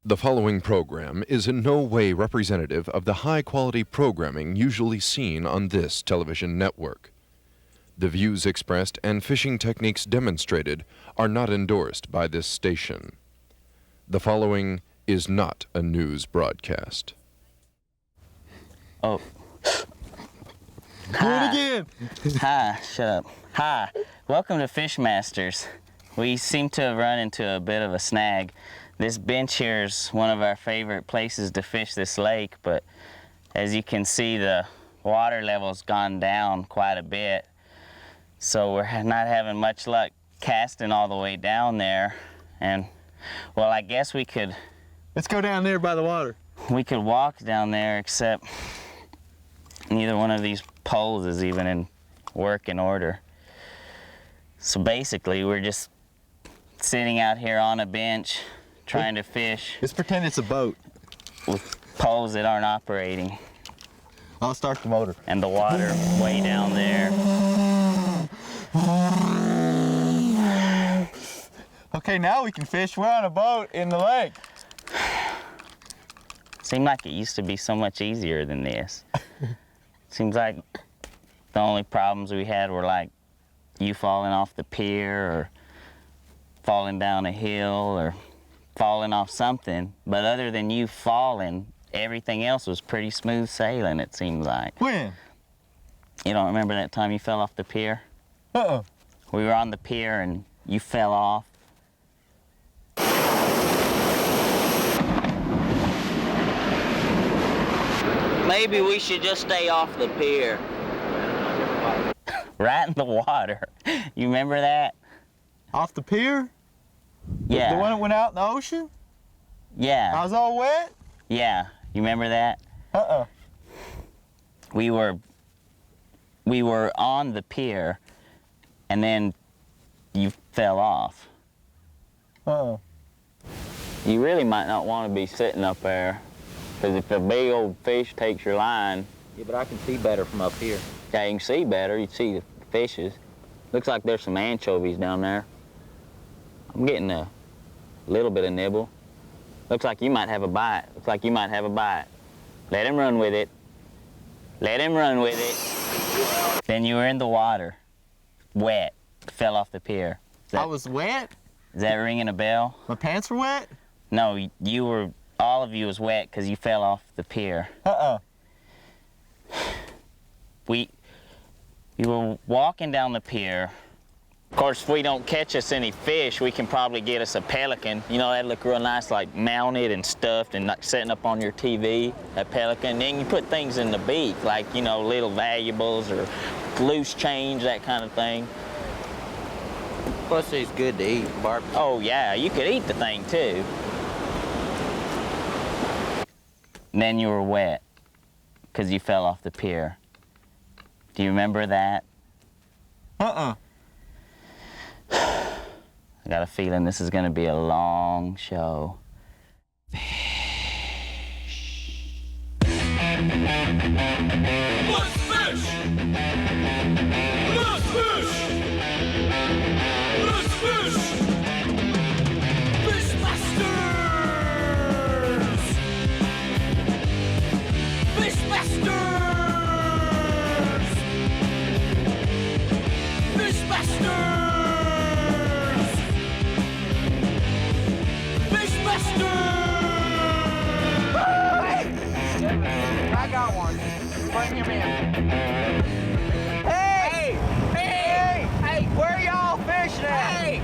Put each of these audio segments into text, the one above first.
The following program is in no way representative of the high-quality programming usually seen on this television network. The views expressed and fishing techniques demonstrated are not endorsed by this station. The following is not a news broadcast. Oh. Do it again. Hi, shut up. Hi, welcome to Fishmasters. We seem to have run into a bit of a snag. This bench here is one of our favorite places to fish this lake, but as you can see, the water level's gone down quite a bit. So we're not having much luck casting all the way down there. And, well, I guess we could... Let's go down there by the water. We could walk down there, except neither one of these poles is even in working order. So basically, we're just sitting out here on a bench, trying to fish Let's pretend it's a boat. with poles that aren't operating. I'll start the motor. And the water way down there. Okay, now we can fish. We're on a boat in the lake. Seemed like it used to be so much easier than this. Seems like the only problems we had were like you falling off the pier or falling down a hill or falling off something. But other than you falling, everything else was pretty smooth sailing, it seemed like. When? You don't remember that time you fell off the pier? Uh-uh. We were on the pier and you fell off. Maybe we should just stay off the pier. Right in the water. You remember that? Off the pier? Yeah. The one that went out in the ocean? I Yeah. was all wet? Yeah. You remember that? Uh-uh. We were on the pier and then you fell off. Uh-uh. You really might not want to be sitting up there, because if a big old fish takes your line... Yeah, but I can see better from up here. Yeah, you can see better. You can see the fishes. Looks like there's some anchovies down there. I'm getting a little bit of nibble. Looks like you might have a bite. Looks like you might have a bite. Let him run with it. Let him run with it. Then you were in the water, wet, fell off the pier. I was wet? Is that ringing a bell? My pants were wet? No, you were, all of you was wet because you fell off the pier. Uh-uh. We were walking down the pier. Of course, if we don't catch us any fish, we can probably get us a pelican. You know, that'd look real nice, like mounted and stuffed and like setting up on your TV, a pelican. And then you put things in the beak, like, you know, little valuables or loose change, that kind of thing. Plus, it's good to eat barbecue. Oh, yeah, you could eat the thing, too. And then you were wet because you fell off the pier. Do you remember that? Uh-uh. I got a feeling this is going to be a long show. Let's fish! Let's fish! Let's fish! Fishmasters! Fishmasters! Fishmasters! Fishmasters! I got one. Bring him in. Hey! Hey! Hey! Where y'all fishing at? Hey!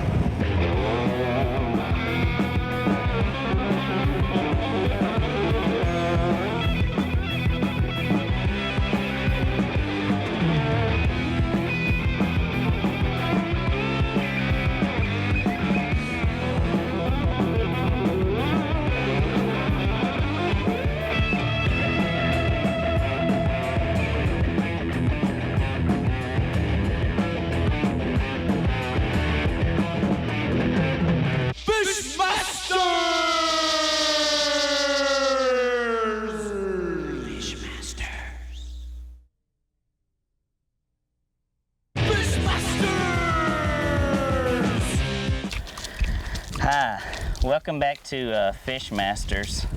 Welcome back to Fishmasters.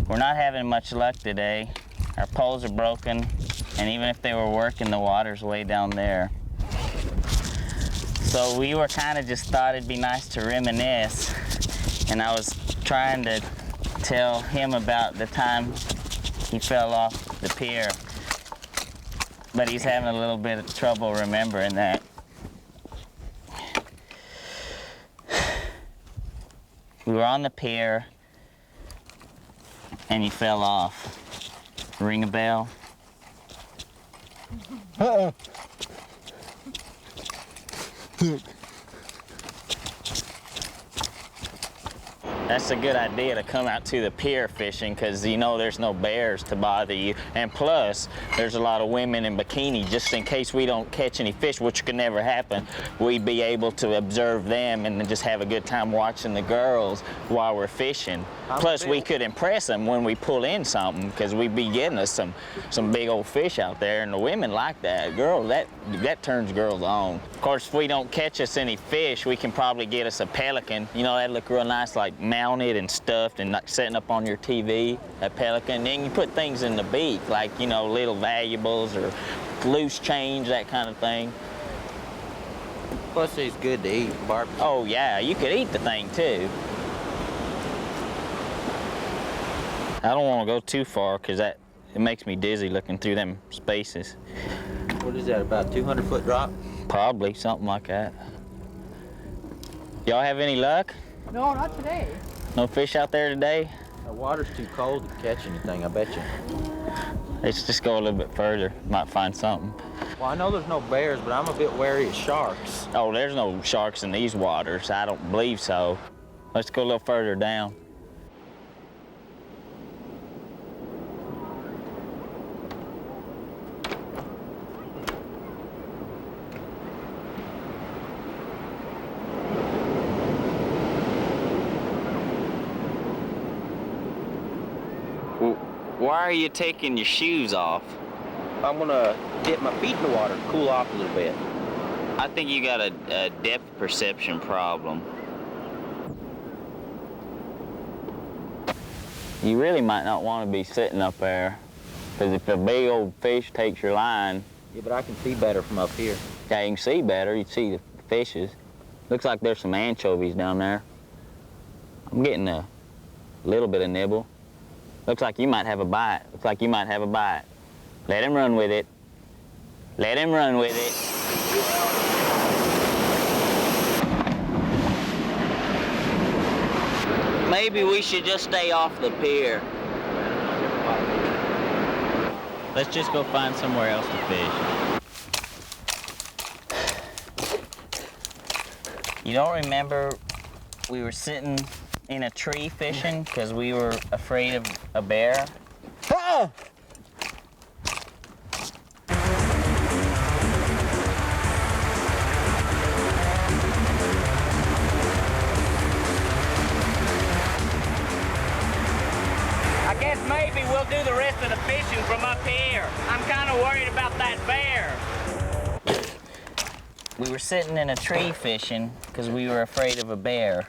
We're not having much luck today. Our poles are broken, and even if they were working, the water's way down there. So we were kind of just thought it'd be nice to reminisce, and I was trying to tell him about the time he fell off the pier, but he's having a little bit of trouble remembering that. We were on the pier, and he fell off. Ring a bell? Uh-oh. That's a good idea to come out to the pier fishing because you know there's no bears to bother you. And plus, there's a lot of women in bikini just in case we don't catch any fish, which could never happen. We'd be able to observe them and then just have a good time watching the girls while we're fishing. Plus, we could impress them when we pull in something because we'd be getting us some big old fish out there, and the women like that. Girls, that turns girls on. Of course, if we don't catch us any fish, we can probably get us a pelican. You know, that'd look real nice, like mounted and stuffed and like setting up on your TV, a pelican. Then you put things in the beak, like, you know, little valuables or loose change, that kind of thing. Plus, it's good to eat, barbecue. Oh yeah, you could eat the thing too. I don't want to go too far because it makes me dizzy looking through them spaces. What is that, about 200-foot drop? Probably, something like that. Y'all have any luck? No, not today. No fish out there today? The water's too cold to catch anything, I bet you. Let's just go a little bit further. Might find something. Well, I know there's no bears, but I'm a bit wary of sharks. Oh, there's no sharks in these waters. I don't believe so. Let's go a little further down. Why are you taking your shoes off? I'm gonna dip my feet in the water to cool off a little bit. I think you got a depth perception problem. You really might not want to be sitting up there, because if a big old fish takes your line, Yeah, but I can see better from up here. yeah, you can see better. You can see the fishes. Looks like there's some anchovies down there. I'm getting a little bit of nibble. Looks like you might have a bite. Looks like you might have a bite. Let him run with it. Let him run with it. Maybe we should just stay off the pier. Let's just go find somewhere else to fish. You don't remember we were sitting in a tree fishing because we were afraid of a bear? Ah! I guess maybe we'll do the rest of the fishing from up here. I'm kind of worried about that bear. We were sitting in a tree fishing because we were afraid of a bear.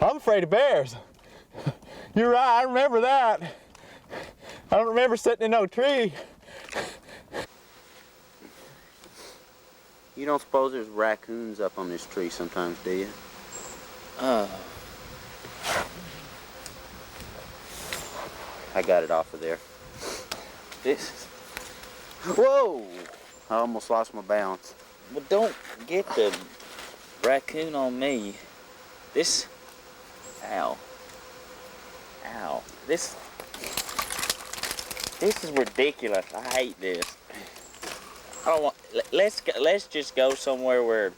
I'm afraid of bears. You're right, I remember that. I don't remember sitting in no tree. You don't suppose there's raccoons up on this tree sometimes, do you? I got it off of there. This, Whoa! I almost lost my balance. well, don't get the raccoon on me. This, ow, ow. This is ridiculous. I hate this. I don't want. Let's just go somewhere where.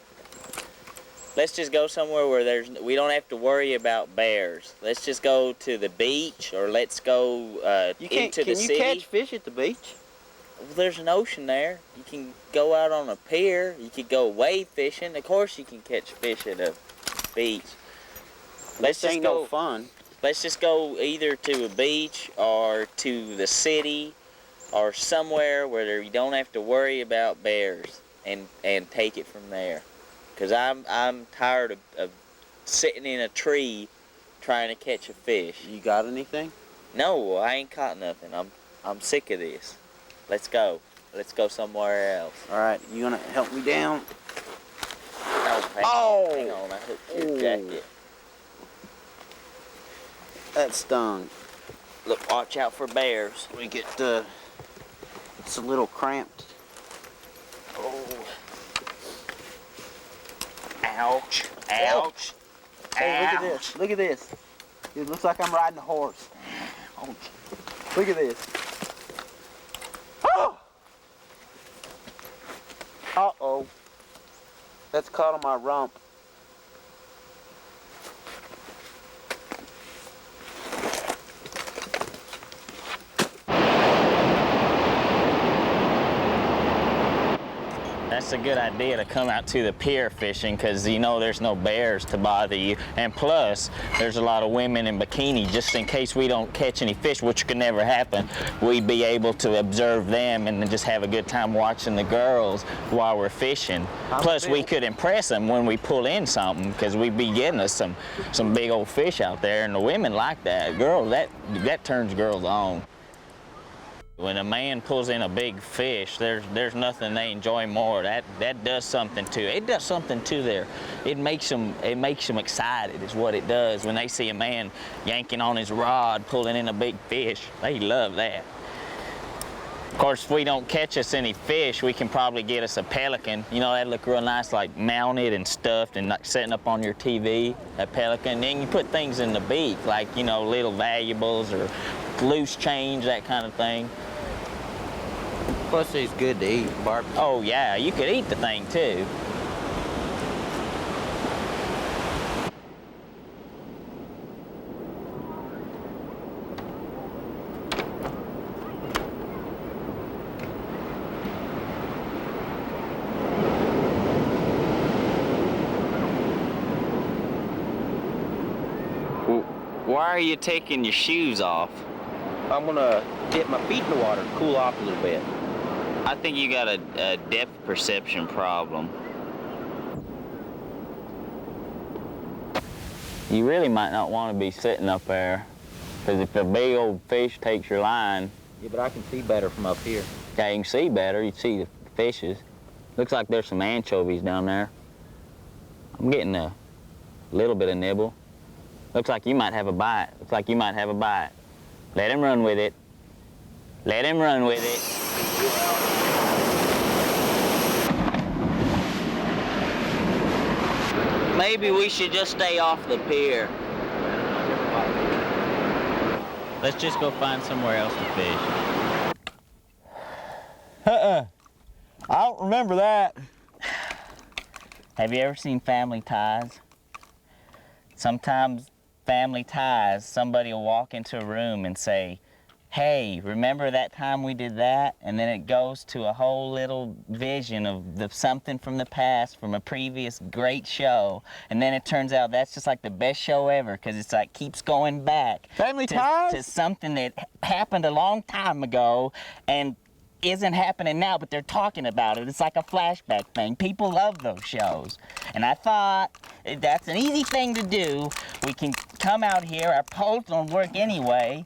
Let's just go somewhere where we don't have to worry about bears. Let's just go to the beach, or let's go into the city. Can you catch fish at the beach? Well, there's an ocean there. You can go out on a pier. You could go wave fishing. Of course, you can catch fish at a beach. Let's This just ain't go. no fun. Let's just go either to a beach or to the city, or somewhere where you don't have to worry about bears, and take it from there. Because I'm tired of sitting in a tree trying to catch a fish. You got anything? No, I ain't caught nothing. I'm sick of this. Let's go. Let's go somewhere else. All right, you gonna help me down? Oh, hang on, I hooked your jacket. That stung. Look, watch out for bears. We get it's a little cramped. Oh. Ouch. Ouch. Hey, look at Ouch. this. Look at this. It looks like I'm riding a horse. Ouch. Look at this. Oh! Uh-oh. That's caught on my rump. That's a good idea to come out to the pier fishing because you know there's no bears to bother you. And plus, there's a lot of women in bikini just in case we don't catch any fish, which could never happen. We'd be able to observe them and then just have a good time watching the girls while we're fishing. Plus, we could impress them when we pull in something because we'd be getting us some big old fish out there. And the women like that. Girls, that turns girls on. When a man pulls in a big fish, there's nothing they enjoy more. That does something to it. It does something to their. It makes them excited. Is what it does when they see a man yanking on his rod, pulling in a big fish. They love that. Of course, if we don't catch us any fish, we can probably get us a pelican. You know, that'd look real nice, like mounted and stuffed and like setting up on your TV. A pelican. Then you put things in the beak, like little valuables or loose change, that kind of thing. Plus, it's good to eat barbecue. Oh yeah, you could eat the thing too. Why are you taking your shoes off? I'm gonna dip my feet in the water, cool off a little bit. I think you got a depth perception problem. You really might not want to be sitting up there, because if a big old fish takes your line, Yeah, but I can see better from up here. yeah, you can see better. You see the fishes. Looks like there's some anchovies down there. I'm getting a little bit of nibble. Looks like you might have a bite. Looks like you might have a bite. Let him run with it. Let him run with it. Maybe we should just stay off the pier. Let's just go find somewhere else to fish. I don't remember that. Have you ever seen Family Ties? Sometimes Family Ties, somebody will walk into a room and say, hey, remember that time we did that? And then it goes to a whole little vision of something from the past, from a previous great show. And then it turns out that's just like the best show ever, because it's like keeps going back. Family Ties? To something that happened a long time ago and isn't happening now, but they're talking about it. It's like a flashback thing. People love those shows. And I thought that's an easy thing to do. We can come out here, our poles don't work anyway.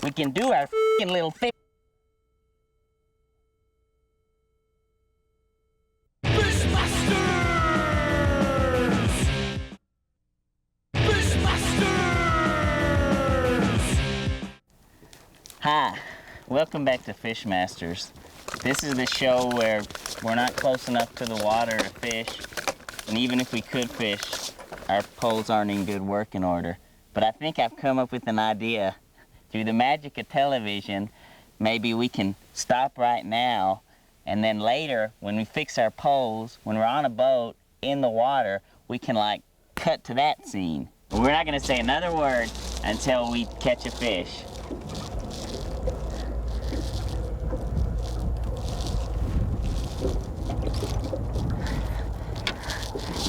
We can do our f***ing little thing. Fishmasters! Fishmasters! Hi, welcome back to Fishmasters. This is the show where we're not close enough to the water to fish, and even if we could fish, our poles aren't in good working order. But I think I've come up with an idea. Through the magic of television, maybe we can stop right now, and then later, when we fix our poles, when we're on a boat in the water, we can like cut to that scene. We're not gonna say another word until we catch a fish.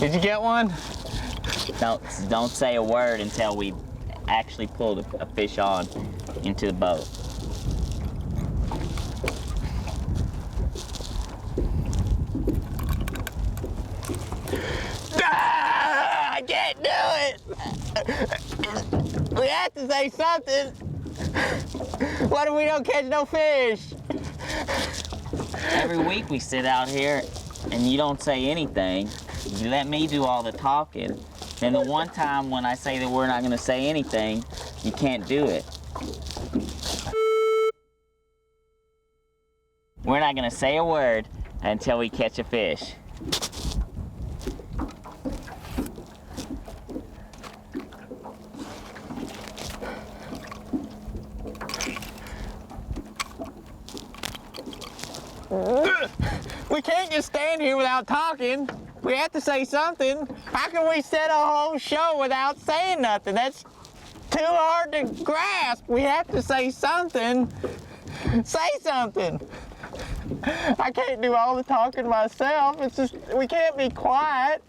Did you get one? Don't say a word until we actually pull a fish on into the boat. Ah, I can't do it! We have to say something. What if we don't catch no fish? Every week we sit out here and you don't say anything. You let me do all the talking. And the one time when I say that we're not gonna say anything, you can't do it. We're not gonna say a word until we catch a fish. We can't just stand here without talking. We have to say something. How can we set a whole show without saying nothing? That's too hard to grasp. We have to say something. Say something. I can't do all the talking myself. It's just, we can't be quiet.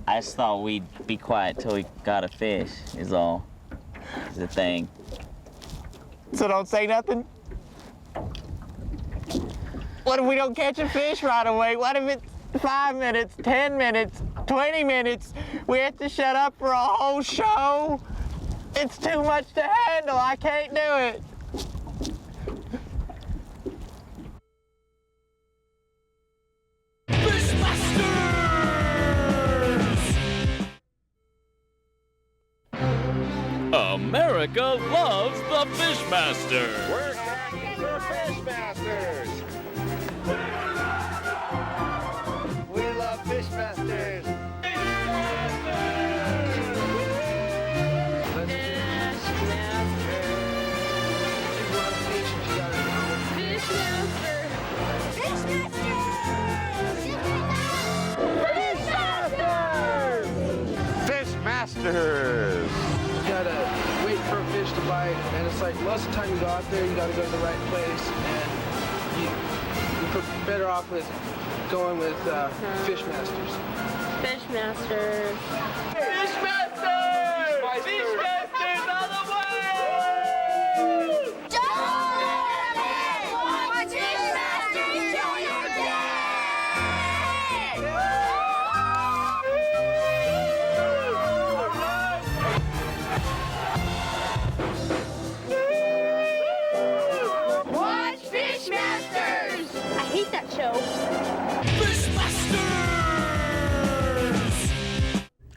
I just thought we'd be quiet till we got a fish, is all. Is the thing. So don't say nothing? What if we don't catch a fish right away? What if it's 5 minutes, 10 minutes, 20 minutes? We have to shut up for a whole show? It's too much to handle. I can't do it. America loves the Fishmasters. We're cracking for Fishmasters. We love Fishmasters. Fishmasters. You gotta wait for a fish to bite, and it's like most of the time you go out there, you gotta go to the right place, and you're better off with going with Fishmasters. Fishmasters. Fishmasters! Fishmasters all the way! Watch Fishmasters till you're dead! Watch Fishmasters! I hate that show.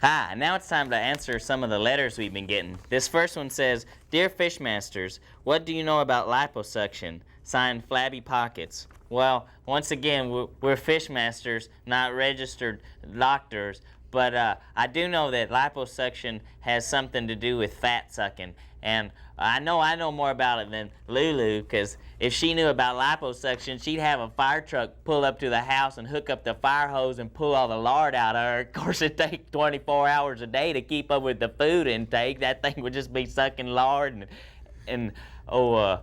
Hi, now it's time to answer some of the letters we've been getting. This first one says, Dear Fishmasters, what do you know about liposuction? Signed, Flabby Pockets. Well, once again, we're Fishmasters, not registered doctors, but I do know that liposuction has something to do with fat sucking. And I know more about it than Lulu, because if she knew about liposuction, she'd have a fire truck pull up to the house and hook up the fire hose and pull all the lard out of her. Of course, it takes 24 hours a day to keep up with the food intake. That thing would just be sucking lard. Lulu,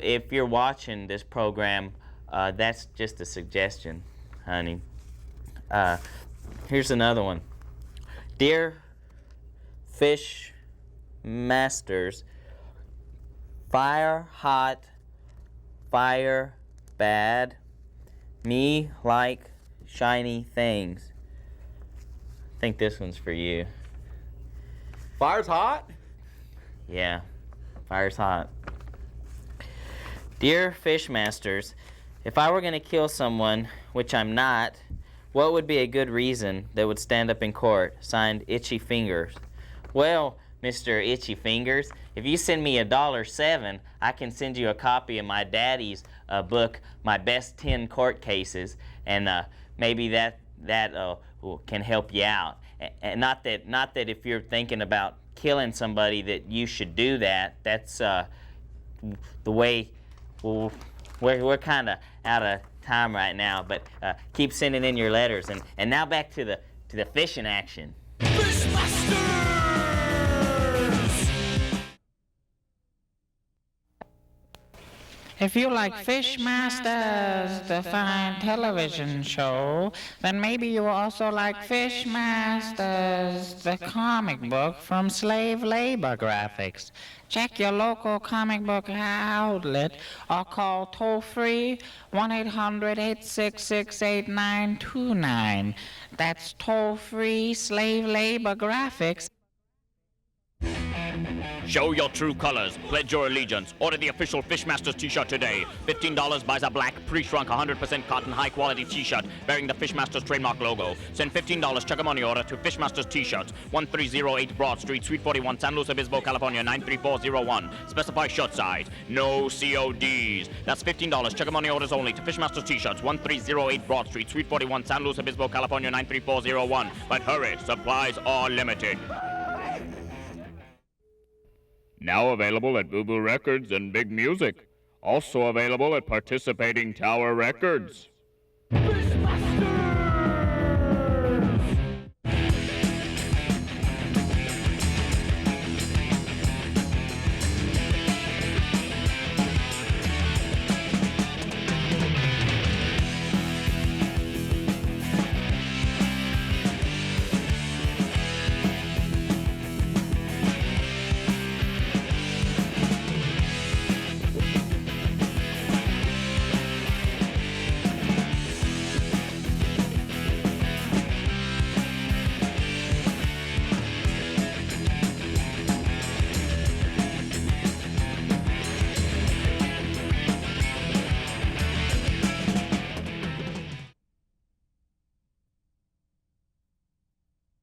if you're watching this program, that's just a suggestion, honey. Here's another one. Dear Fishmasters, fire hot, fire bad, me like shiny things. I think this one's for you. Fire's hot? Yeah, fire's hot. Dear Fishmasters, if I were going to kill someone, which I'm not, what would be a good reason that would stand up in court? Signed, Itchy Fingers. Well, Mr. Itchy Fingers, if you send me $1.07, I can send you a copy of my daddy's book, My Best 10 Court Cases, and maybe that can help you out. And not that if you're thinking about killing somebody that you should do that. That's the way. We're kind of out of time right now, but keep sending in your letters. And now back to the fishing action. If you like Fishmasters, the fine television show, then maybe you also like Fishmasters, the comic book from slave labor graphics. Check your local comic book outlet or call toll-free 1-800-866-8929. That's toll-free slave labor graphics. Show your true colors. Pledge your allegiance. Order the official Fishmasters t-shirt today. $15 buys a black, pre-shrunk, 100% cotton, high-quality t-shirt bearing the Fishmasters trademark logo. Send $15 check a money order to Fishmasters T-shirts, 1308 Broad Street, Suite 41, San Luis Obispo, California, 93401. Specify shirt size. No CODs. That's $15 check a money orders only to Fishmasters T-shirts, 1308 Broad Street, Suite 41, San Luis Obispo, California, 93401. But hurry, supplies are limited. Now available at Boo Boo Records and Big Music. Also available at participating Tower Records.